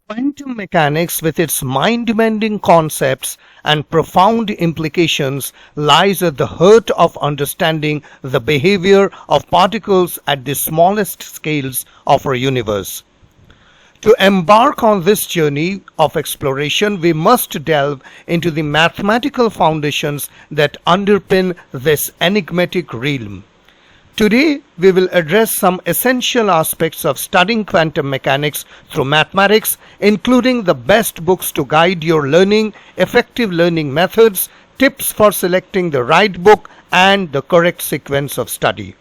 Quantum mechanics, with its mind-bending concepts and profound implications, lies at the heart of understanding the behavior of particles at the smallest scales of our universe. To embark on this journey of exploration, we must delve into the mathematical foundations that underpin this enigmatic realm. Today, we will address some essential aspects of studying quantum mechanics through mathematics, including the best books to guide your learning, effective learning methods, tips for selecting the right book, and the correct sequence of study.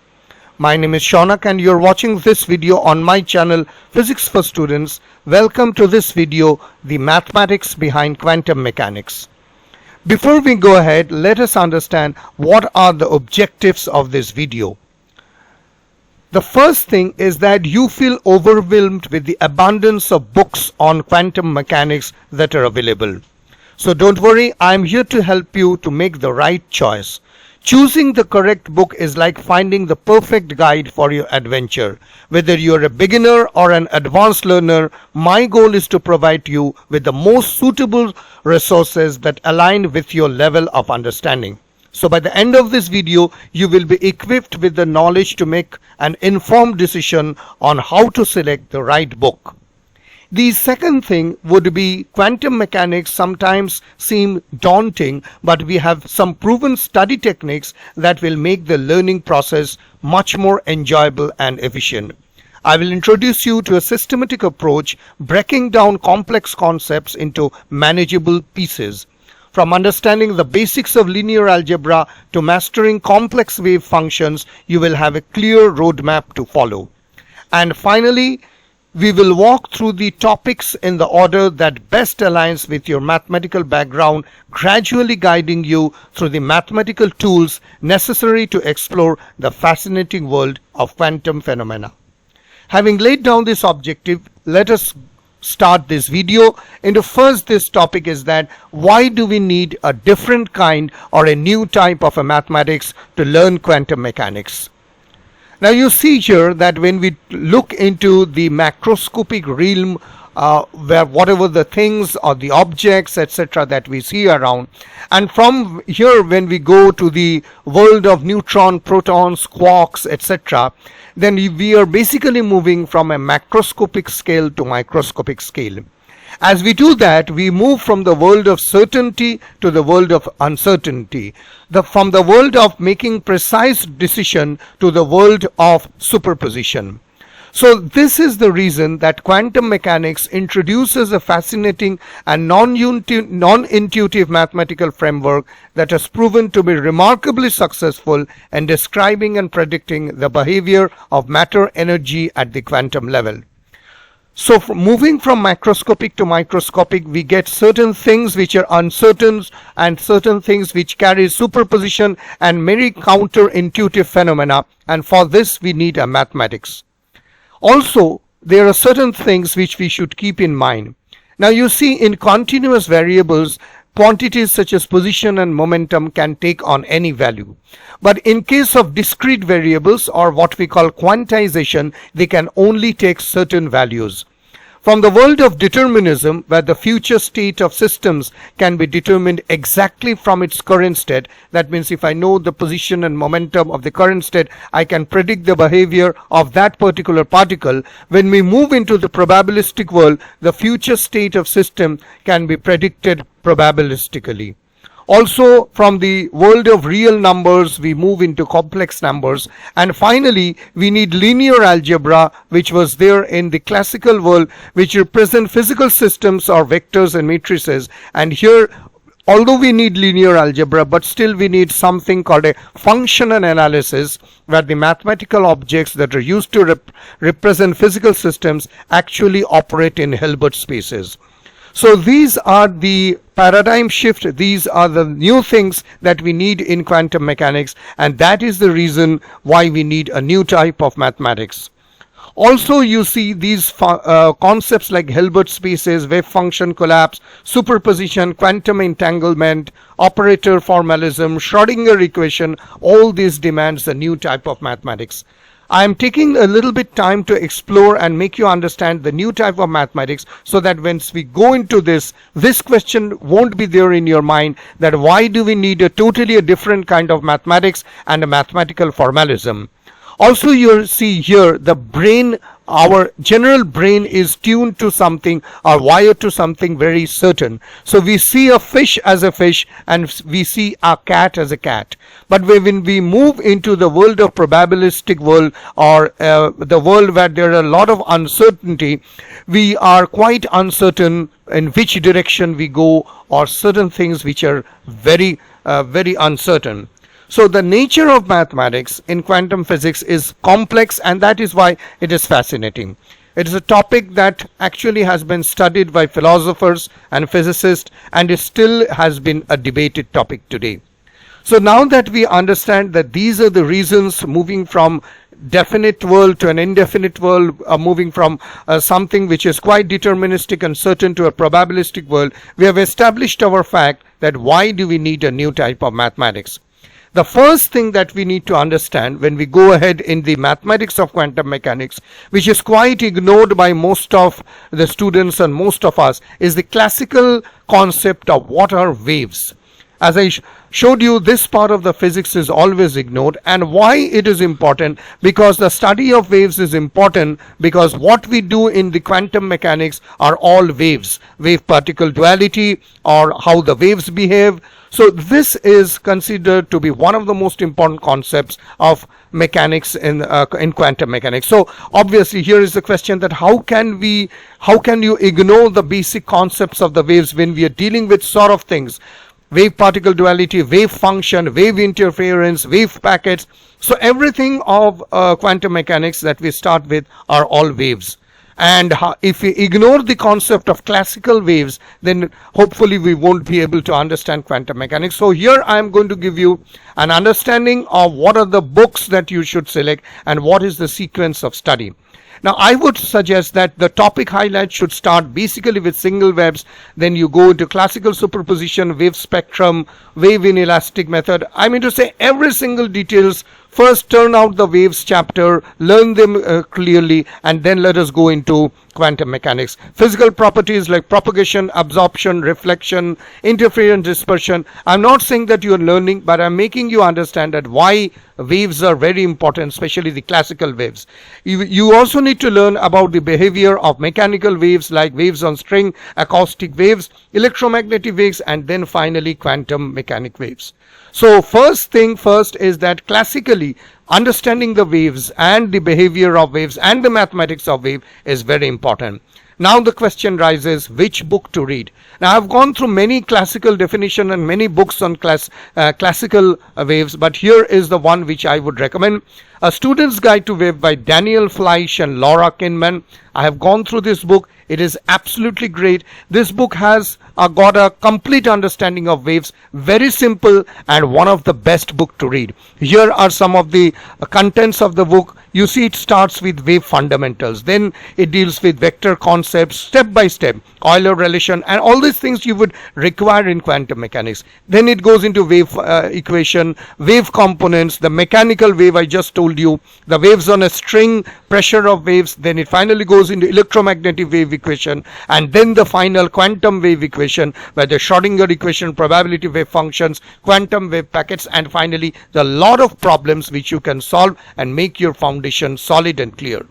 My name is Shaunak and you're watching this video on my channel Physics for Students. Welcome to this video, the mathematics behind quantum mechanics. Before we go ahead, let us understand what are the objectives of this video. The first thing is that you feel overwhelmed with the abundance of books on quantum mechanics that are available. So don't worry, I'm here to help you to make the right choice. Choosing the correct book is like finding the perfect guide for your adventure. Whether you're a beginner or an advanced learner, my goal is to provide you with the most suitable resources that align with your level of understanding. So by the end of this video, you will be equipped with the knowledge to make an informed decision on how to select the right book. The second thing would be quantum mechanics sometimes seem daunting, but we have some proven study techniques that will make the learning process much more enjoyable and efficient. I will introduce you to a systematic approach, breaking down complex concepts into manageable pieces. From understanding the basics of linear algebra to mastering complex wave functions, you will have a clear roadmap to follow. And finally, we will walk through the topics in the order that best aligns with your mathematical background, gradually guiding you through the mathematical tools necessary to explore the fascinating world of quantum phenomena. Having laid down this objective, let us start this video. And first, this topic is that why do we need a different kind or a new type of a mathematics to learn quantum mechanics? Now you see here that when we look into the macroscopic realm, where whatever the things or the objects etc. that we see around, and from here when we go to the world of neutron, protons, quarks etc., then we are basically moving from a macroscopic scale to microscopic scale. As we do that, we move from the world of certainty to the world of uncertainty, from the world of making precise decision to the world of superposition. So this is the reason that quantum mechanics introduces a fascinating and non-intuitive mathematical framework that has proven to be remarkably successful in describing and predicting the behavior of matter energy at the quantum level. So moving from macroscopic to microscopic, we get certain things which are uncertain and certain things which carry superposition and many counterintuitive phenomena, and for this we need a mathematics. Also, there are certain things which we should keep in mind. Now you see, in continuous variables, quantities such as position and momentum can take on any value. But in case of discrete variables, or what we call quantization, they can only take certain values. From the world of determinism, where the future state of systems can be determined exactly from its current state, that means if I know the position and momentum of the current state, I can predict the behavior of that particular particle. When we move into the probabilistic world, the future state of system can be predicted probabilistically. Also, from the world of real numbers, we move into complex numbers. And finally, we need linear algebra, which was there in the classical world, which represent physical systems or vectors and matrices. And here, although we need linear algebra, but still we need something called a functional analysis, where the mathematical objects that are used to represent physical systems actually operate in Hilbert spaces. So these are the paradigm shift, these are the new things that we need in quantum mechanics, and that is the reason why we need a new type of mathematics. Also, you see these concepts like Hilbert spaces, wave function collapse, superposition, quantum entanglement, operator formalism, Schrodinger equation, all these demands a new type of mathematics. I am taking a little bit time to explore and make you understand the new type of mathematics, so that once we go into this question won't be there in your mind, that why do we need a totally different kind of mathematics and a mathematical formalism. Also, you see here the brain, our general brain is tuned to something or wired to something very certain. So we see a fish as a fish and we see a cat as a cat. But when we move into the world of probabilistic world, or the world where there are a lot of uncertainty, we are quite uncertain in which direction we go, or certain things which are very uncertain. So the nature of mathematics in quantum physics is complex, and that is why it is fascinating. It is a topic that actually has been studied by philosophers and physicists, and it still has been a debated topic today. So now that we understand that these are the reasons, moving from definite world to an indefinite world, moving from something which is quite deterministic and certain to a probabilistic world, we have established our fact that why do we need a new type of mathematics. The first thing that we need to understand when we go ahead in the mathematics of quantum mechanics, which is quite ignored by most of the students and most of us, is the classical concept of what are waves. As I showed you, this part of the physics is always ignored. And why it is important? Because the study of waves is important, because what we do in the quantum mechanics are all waves, wave particle duality, or how the waves behave. So this is considered to be one of the most important concepts of mechanics in quantum mechanics. So obviously here is the question that how can you ignore the basic concepts of the waves when we are dealing with sort of things? Wave particle duality, wave function, wave interference, wave packets. So everything of quantum mechanics that we start with are all waves. And if we ignore the concept of classical waves, then hopefully we won't be able to understand quantum mechanics. So here I am going to give you an understanding of what are the books that you should select and what is the sequence of study. Now I would suggest that the topic highlights should start basically with single waves, then you go into classical superposition, wave spectrum, wave inelastic method. I mean to say every single details. First turn out the waves chapter, learn them clearly, and then let us go into quantum mechanics. Physical properties like propagation, absorption, reflection, interference, dispersion. I'm not saying that you are learning, but I'm making you understand that why waves are very important, especially the classical waves. You also need to learn about the behavior of mechanical waves like waves on string, acoustic waves, electromagnetic waves, and then finally quantum mechanic waves. So first thing first is that classically understanding the waves and the behavior of waves and the mathematics of wave is very important. Now the question rises, which book to read? Now I've gone through many classical definition and many books on classical waves, but here is the one which I would recommend. A Student's Guide to Wave by Daniel Fleisch and Laura Kinman. I have gone through this book. It is absolutely great. This book has got a complete understanding of waves, very simple, and one of the best book to read. Here are some of the contents of the book. You see, it starts with wave fundamentals, then it deals with vector concepts step by step, Euler relation, and all these things you would require in quantum mechanics. Then it goes into wave equation, wave components, the mechanical wave I just told you, the waves on a string, pressure of waves. Then it finally goes into electromagnetic wave equation, and then the final quantum wave equation where the Schrodinger equation, probability wave functions, quantum wave packets, and finally the lot of problems which you can solve and make your foundation solid and clear.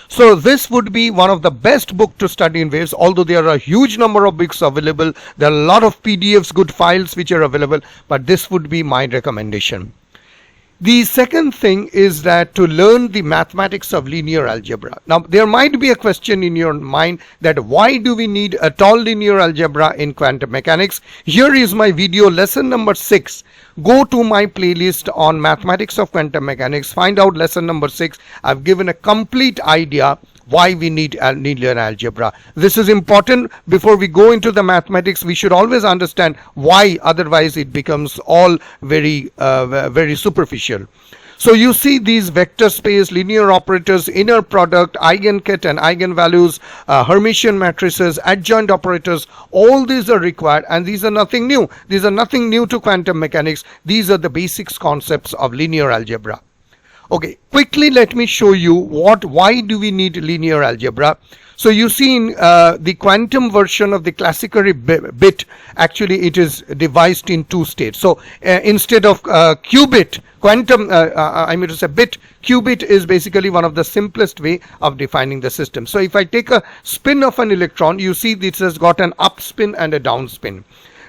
So this would be one of the best book to study in waves, although there are a huge number of books available. There are a lot of PDFs, good files which are available, but this would be my recommendation. The second thing is that to learn the mathematics of linear algebra. Now there might be a question in your mind that why do we need at all linear algebra in quantum mechanics? Here is my video lesson number 6. Go to my playlist on mathematics of quantum mechanics, find out lesson number 6. I've given a complete idea why we need linear algebra. This is important. Before we go into the mathematics, we should always understand why, otherwise it becomes all very superficial. So you see these vector space, linear operators, inner product, eigenket and eigenvalues, Hermitian matrices, adjoint operators, all these are required, and these are nothing new. These are nothing new to quantum mechanics. These are the basics concepts of linear algebra. Okay, quickly let me show you why do we need linear algebra. So you see in the quantum version of the classical bit, actually it is devised in two states. So instead of qubit, quantum, I mean to say bit, qubit is basically one of the simplest way of defining the system. So if I take a spin of an electron, you see this has got an up spin and a down spin.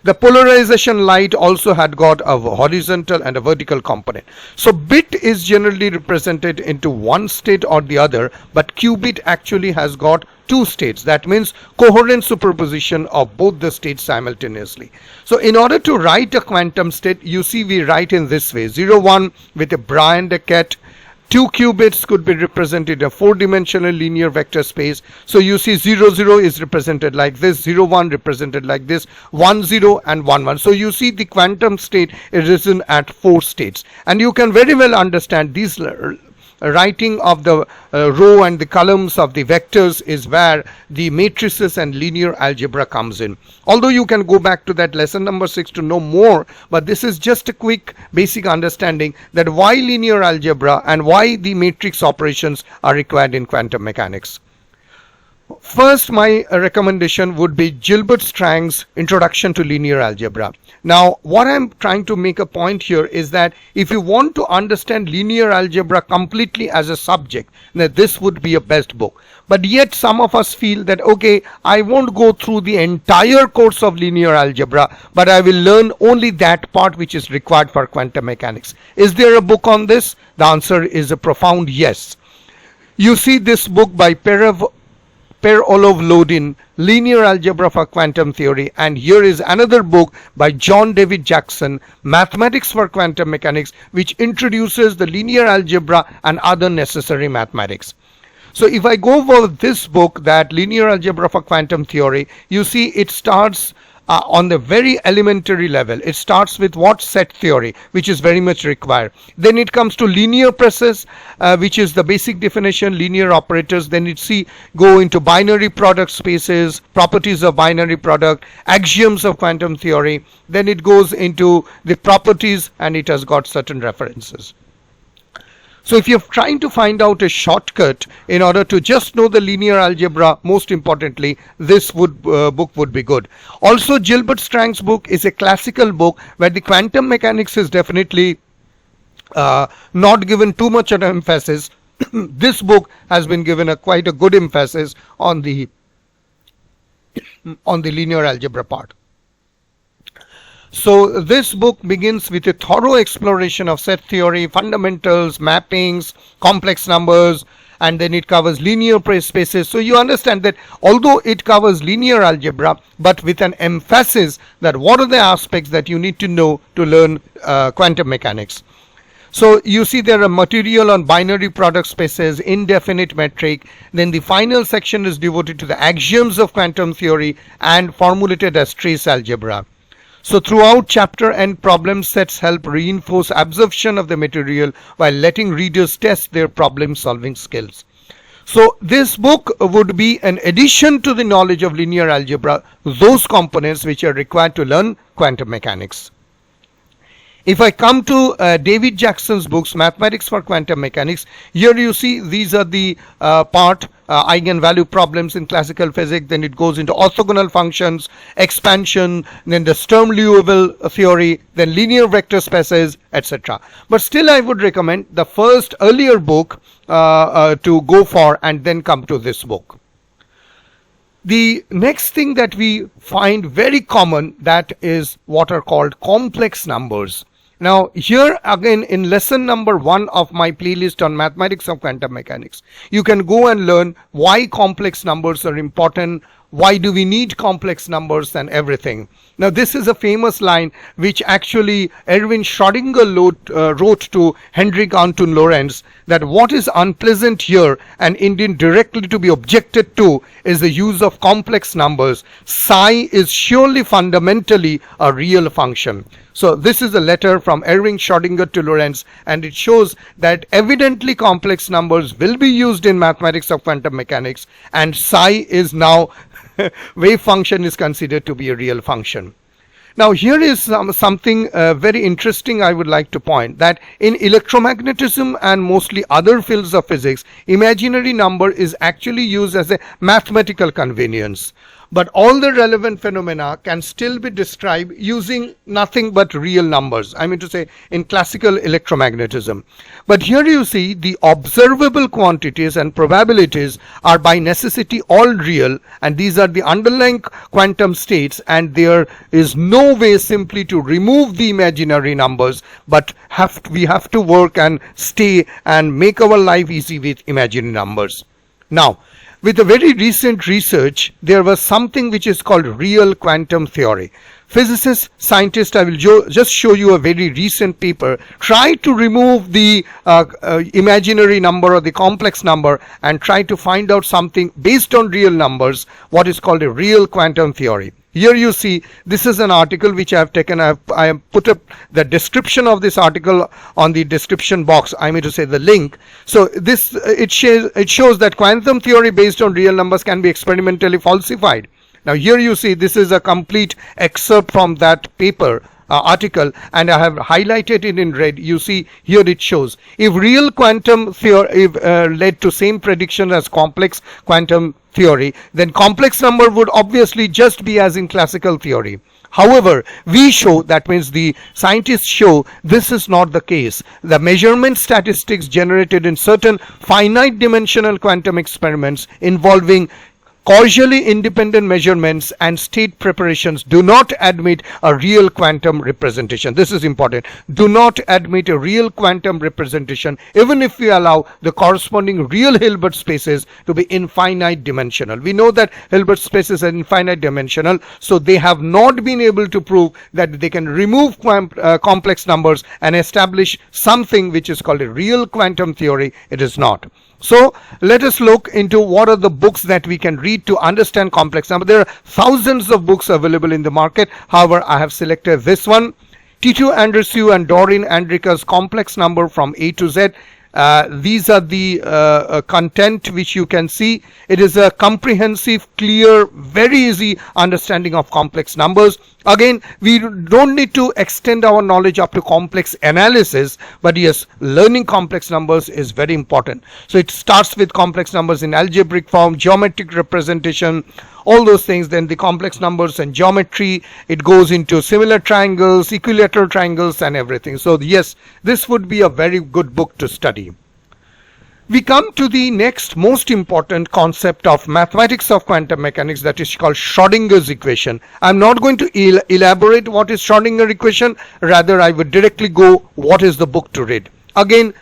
The polarization light also had got a horizontal and a vertical component. So bit is generally represented into one state or the other, but qubit actually has got two states. That means coherent superposition of both the states simultaneously. So in order to write a quantum state, you see we write in this way: 0, 1 with a bra and a cat. Two qubits could be represented in a four-dimensional linear vector space. So you see 0, 0 is represented like this, 0, 1 represented like this, 1, 0 and 1, 1. So you see the quantum state is written at four states. And you can very well understand these writing of the row and the columns of the vectors is where the matrices and linear algebra comes in. Although you can go back to that lesson number 6 to know more, but this is just a quick basic understanding that why linear algebra and why the matrix operations are required in quantum mechanics. First, my recommendation would be Gilbert Strang's Introduction to Linear Algebra. Now, what I'm trying to make a point here is that if you want to understand linear algebra completely as a subject, then this would be a best book. But yet some of us feel that, okay, I won't go through the entire course of linear algebra, but I will learn only that part which is required for quantum mechanics. Is there a book on this? The answer is a profound yes. You see this book by Per-Olof Lodin, Linear Algebra for Quantum Theory, and here is another book by John David Jackson, Mathematics for Quantum Mechanics, which introduces the linear algebra and other necessary mathematics. So if I go over this book, that Linear Algebra for Quantum Theory, you see it starts on the very elementary level. It starts with what? Set theory, which is very much required. Then it comes to linear process, which is the basic definition, linear operators. Then it go into binary product spaces, properties of binary product, axioms of quantum theory. Then it goes into the properties, and it has got certain references. So if you're trying to find out a shortcut in order to just know the linear algebra, most importantly, this book would be good. Also, Gilbert Strang's book is a classical book where the quantum mechanics is definitely not given too much of an emphasis. This book has been given quite a good emphasis on the linear algebra part. So this book begins with a thorough exploration of set theory, fundamentals, mappings, complex numbers, and then it covers linear spaces. So you understand that although it covers linear algebra, but with an emphasis that what are the aspects that you need to know to learn quantum mechanics. So you see there are material on binary product spaces, indefinite metric. Then the final section is devoted to the axioms of quantum theory and formulated as trace algebra. So throughout chapter and problem sets help reinforce absorption of the material while letting readers test their problem solving skills. So this book would be an addition to the knowledge of linear algebra, those components which are required to learn quantum mechanics. If I come to David Jackson's books, Mathematics for Quantum Mechanics, here you see these are the eigenvalue problems in classical physics. Then it goes into orthogonal functions, expansion, then the Sturm-Liouville theory, then linear vector spaces, etc. But still I would recommend the first earlier book to go for and then come to this book. The next thing that we find very common, that is what are called complex numbers. Now here again in lesson number 1 of my playlist on Mathematics of Quantum Mechanics, you can go and learn why complex numbers are important, why do we need complex numbers and everything. Now this is a famous line which actually Erwin Schrodinger wrote to Hendrik Anton Lorentz, that what is unpleasant here and indeed directly to be objected to is the use of complex numbers. Psi is surely fundamentally a real function. So this is a letter from Erwin Schrodinger to Lorentz, and it shows that evidently complex numbers will be used in mathematics of quantum mechanics, and psi is now wave function is considered to be a real function. Now here is something very interesting I would like to point, that in electromagnetism and mostly other fields of physics, imaginary number is actually used as a mathematical convenience. But all the relevant phenomena can still be described using nothing but real numbers. I mean to say, in classical electromagnetism. But here you see the observable quantities and probabilities are by necessity all real, and these are the underlying quantum states, and there is no way simply to remove the imaginary numbers, but we have to work and stay and make our life easy with imaginary numbers. Now, with the very recent research, there was something which is called real quantum theory. Physicists, scientists, I will just show you a very recent paper, try to remove the imaginary number or the complex number and try to find out something based on real numbers, what is called a real quantum theory. Here you see, this is an article which I have taken. I have put up the description of this article on the description box. I mean to say the link. So this it shows that quantum theory based on real numbers can be experimentally falsified. Now here you see, this is a complete excerpt from that paper article, and I have highlighted it in red. You see here it shows, if real quantum theory led to same prediction as complex quantum theory, then complex number would obviously just be as in classical theory. However, we show, that means the scientists show, this is not the case. The measurement statistics generated in certain finite dimensional quantum experiments involving causally independent measurements and state preparations do not admit a real quantum representation. This is important. Do not admit a real quantum representation, even if we allow the corresponding real Hilbert spaces to be infinite dimensional. We know that Hilbert spaces are infinite dimensional, so they have not been able to prove that they can remove complex numbers and establish something which is called a real quantum theory. It is not. So let us look into what are the books that we can read to understand complex number. There are thousands of books available in the market. However, I have selected this one, Tito Andresiu and Doreen Andrika's Complex Number from A to Z. These are the content which you can see. It is a comprehensive, clear, very easy understanding of complex numbers. Again, we don't need to extend our knowledge up to complex analysis, but yes, learning complex numbers is very important. So it starts with complex numbers in algebraic form, geometric representation, all those things, then the complex numbers and geometry. It goes into similar triangles, equilateral triangles and everything. So yes, this would be a very good book to study. We come to the next most important concept of mathematics of quantum mechanics, that is called Schrodinger's equation. I'm not going to elaborate what is Schrodinger equation, rather I would directly go what is the book to read. Again,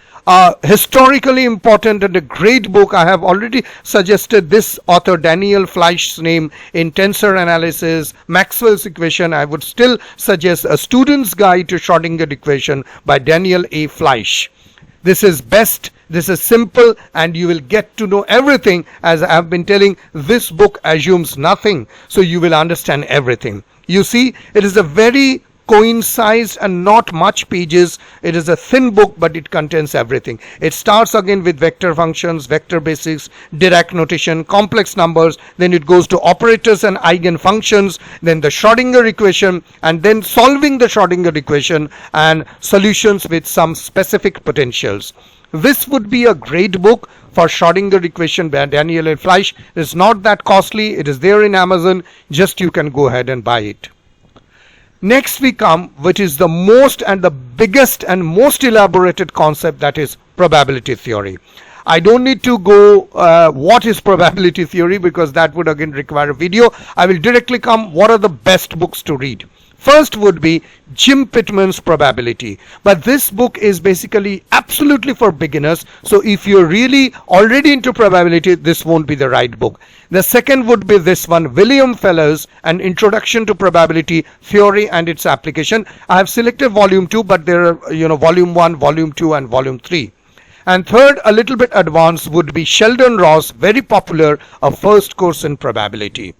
historically important and a great book. I have already suggested this author Daniel Fleisch's name in tensor analysis, Maxwell's equation. I would still suggest A Student's Guide to Schrodinger Equation by Daniel A. Fleisch. This is best, this is simple, and you will get to know everything. As I have been telling, this book assumes nothing, so you will understand everything. You see, it is a very coincised and not much pages. It is a thin book, but it contains everything. It starts again with vector functions, vector basics, Dirac notation, complex numbers, then it goes to operators and eigenfunctions, then the Schrodinger equation, and then solving the Schrodinger equation and solutions with some specific potentials. This would be a great book for Schrodinger equation by Daniel A. Fleisch. It is not that costly. It is there in Amazon. Just you can go ahead and buy it. Next we come, which is the most and the biggest and most elaborated concept, that is probability theory. I don't need to go what is probability theory, because that would again require a video. I will directly come what are the best books to read. First would be Jim Pittman's Probability, but this book is basically absolutely for beginners, so if you're really already into probability, this won't be the right book. The second would be this one, William Feller's An Introduction to Probability Theory and Its Application. I have selected volume 2, but there are volume 1, volume 2 and volume 3. And third, a little bit advanced, would be Sheldon Ross, very popular, A First Course in Probability.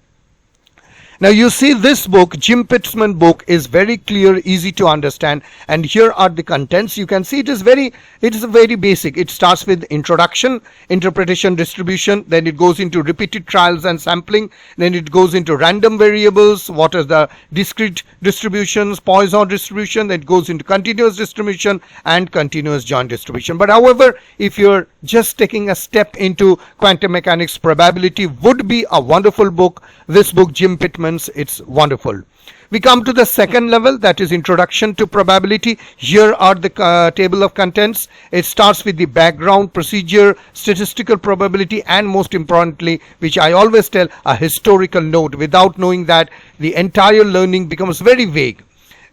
Now you see this book, Jim Pittman book, is very clear, easy to understand, and here are the contents. You can see it is very basic. It starts with introduction, interpretation, distribution, then it goes into repeated trials and sampling, then it goes into random variables, what are the discrete distributions, Poisson distribution, then it goes into continuous distribution and continuous joint distribution. But however, if you're just taking a step into quantum mechanics, probability would be a wonderful book. This book, Jim Pittman's, it's wonderful. We come to the second level, that is introduction to probability. Here are the table of contents. It starts with the background, procedure, statistical probability, and most importantly, which I always tell, a historical note. Without knowing that, the entire learning becomes very vague.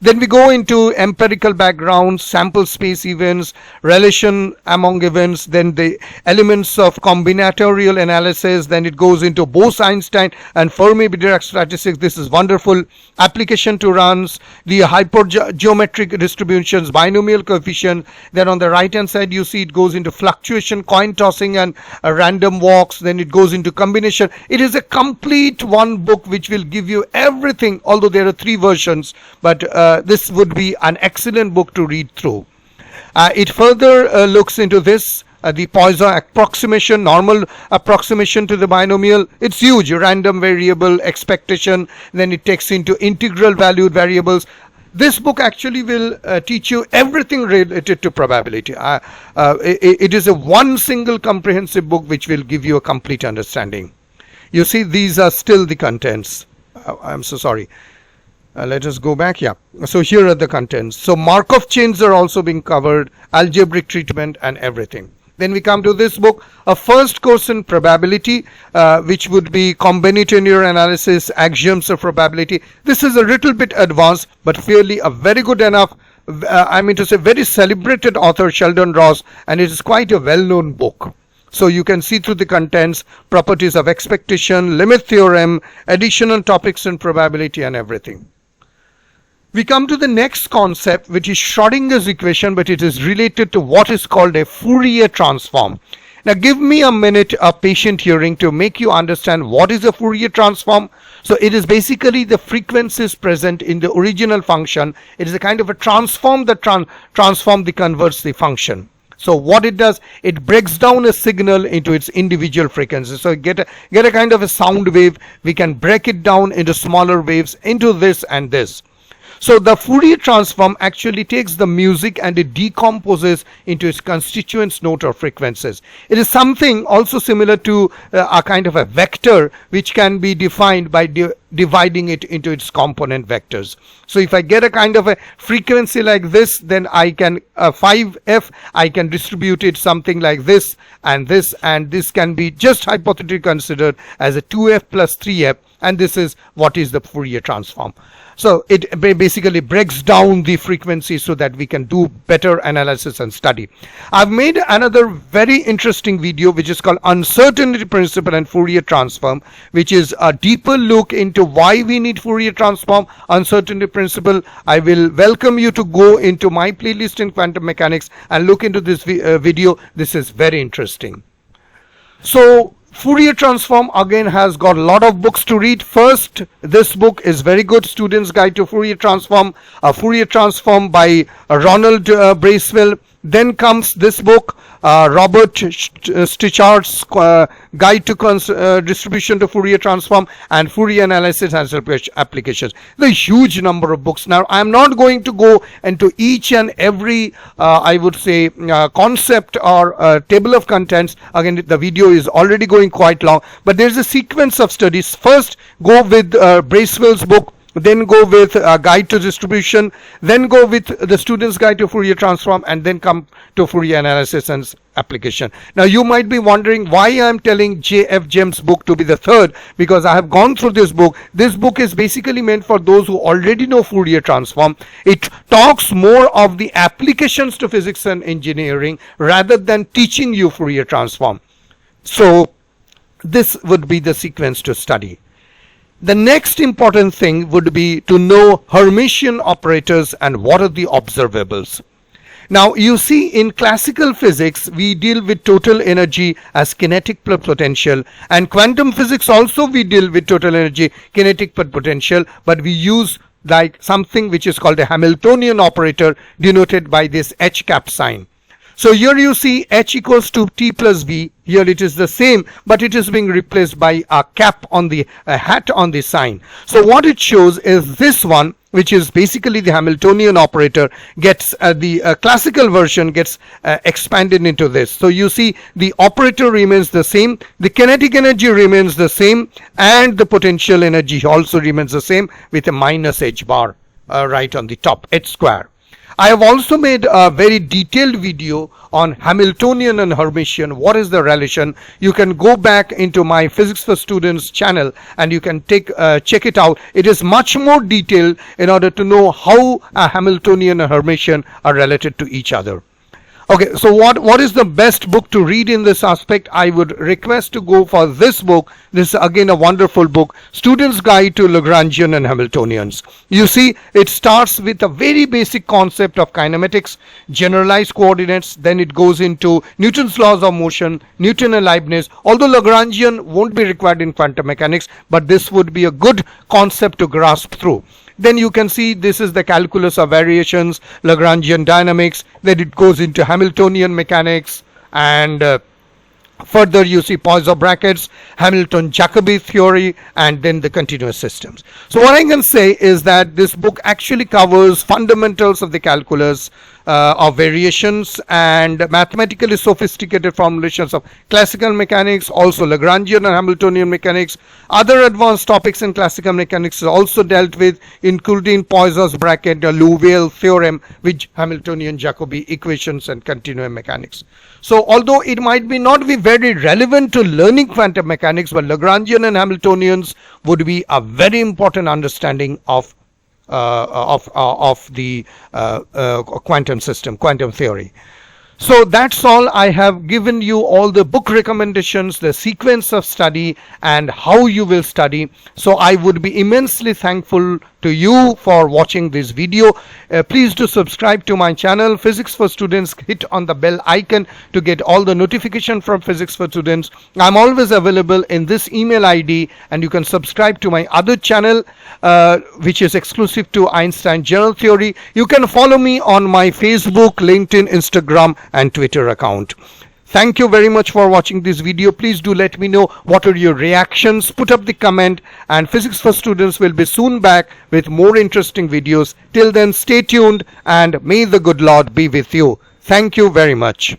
Then we go into empirical background, sample space events, relation among events, then the elements of combinatorial analysis, then it goes into Bose-Einstein and Fermi-Dirac statistics. This is wonderful. Application to runs, the hypergeometric distributions, binomial coefficient. Then on the right hand side you see it goes into fluctuation, coin tossing and random walks. Then it goes into combination. It is a complete one book which will give you everything, although there are 3 versions, but this would be an excellent book to read through. It further looks into this, the Poisson approximation, normal approximation to the binomial. It's huge, random variable, expectation, then it takes into integral valued variables. This book actually will teach you everything related to probability. It is a one single comprehensive book which will give you a complete understanding. You see, these are still the contents. I'm so sorry. Let us go back. Yeah. So here are the contents. So Markov chains are also being covered, algebraic treatment and everything. Then we come to this book, a first course in probability, which would be combinatorial analysis, axioms of probability. This is a little bit advanced, but fairly a very good enough, very celebrated author, Sheldon Ross, and it is quite a well-known book. So you can see through the contents, properties of expectation, limit theorem, additional topics in probability and everything. We come to the next concept, which is Schrodinger's equation, but it is related to what is called a Fourier transform. Now give me a minute of patient hearing to make you understand what is a Fourier transform. So it is basically the frequencies present in the original function. It is a kind of a transform that converts the function. So what it does, it breaks down a signal into its individual frequencies. So get a kind of a sound wave. We can break it down into smaller waves, into this and this. So the Fourier transform actually takes the music and it decomposes into its constituent note or frequencies. It is something also similar to a kind of a vector which can be defined by dividing it into its component vectors. So if I get a kind of a frequency like this, then I can 5f, I can distribute it something like this, and this can be just hypothetically considered as a 2f plus 3f, and this is what is the Fourier transform. So it basically breaks down the frequency so that we can do better analysis and study. I've made another very interesting video which is called Uncertainty Principle and Fourier Transform, which is a deeper look into why we need Fourier Transform, Uncertainty Principle. I will welcome you to go into my playlist in Quantum Mechanics and look into this video. This is very interesting. So Fourier Transform again has got a lot of books to read. First, this book is very good, Student's Guide to Fourier Transform, a Fourier Transform by Ronald Bracewell. Then comes this book, Robert Stichard's Guide to Distribution to Fourier Transform and Fourier Analysis and Applications. The huge number of books. Now, I am not going to go into each and every, I would say, concept or table of contents. Again, the video is already going quite long, but there's a sequence of studies. First, go with Bracewell's book, then go with a Guide to Distribution, then go with the Student's Guide to Fourier Transform, and then come to Fourier Analysis and Application. Now you might be wondering why I am telling J.F. Jem's book to be the third, because I have gone through this book. This book is basically meant for those who already know Fourier Transform. It talks more of the applications to physics and engineering rather than teaching you Fourier Transform. So this would be the sequence to study. The next important thing would be to know Hermitian operators and what are the observables. Now you see, in classical physics we deal with total energy as kinetic plus potential, and quantum physics also we deal with total energy kinetic plus potential, but we use like something which is called a Hamiltonian operator denoted by this H cap sign. So here you see H equals to T plus V. Here it is the same, but it is being replaced by a cap on the hat on the sign. So what it shows is this one, which is basically the Hamiltonian operator, gets the classical version gets expanded into this. So you see the operator remains the same, the kinetic energy remains the same, and the potential energy also remains the same with a minus H bar right on the top, H square. I have also made a very detailed video on Hamiltonian and Hermitian. What is the relation? You can go back into my Physics for Students channel and you can check it out. It is much more detailed in order to know how a Hamiltonian and Hermitian are related to each other. Okay, so what is the best book to read in this aspect? I would request to go for this book. This is again a wonderful book, Student's Guide to Lagrangian and Hamiltonians. You see, it starts with a very basic concept of kinematics, generalized coordinates, then it goes into Newton's laws of motion, Newton and Leibniz. Although Lagrangian won't be required in quantum mechanics, but this would be a good concept to grasp through. Then you can see this is the calculus of variations, Lagrangian dynamics, then it goes into Hamiltonian mechanics, and further you see Poisson brackets, Hamilton-Jacobi theory, and then the continuous systems. So what I can say is that this book actually covers fundamentals of the calculus, of variations, and mathematically sophisticated formulations of classical mechanics, also Lagrangian and Hamiltonian mechanics. Other advanced topics in classical mechanics are also dealt with, including Poisson's bracket, the Liouville theorem, with Hamiltonian-Jacobi equations, and continuum mechanics. So although it might be not be very relevant to learning quantum mechanics, but Lagrangian and Hamiltonians would be a very important understanding of the quantum system, quantum theory. So that's all. I have given you all the book recommendations, the sequence of study, and how you will study. So I would be immensely thankful to you for watching this video. Please do subscribe to my channel, Physics for Students. Hit on the bell icon to get all the notification from Physics for Students. I'm always available in this email ID, and you can subscribe to my other channel, which is exclusive to Einstein General Theory. You can follow me on my Facebook, LinkedIn, Instagram, and Twitter account. Thank you very much for watching this video. Please do let me know what are your reactions. Put up the comment, and Physics for Students will be soon back with more interesting videos. Till then, stay tuned, and may the good Lord be with you. Thank you very much.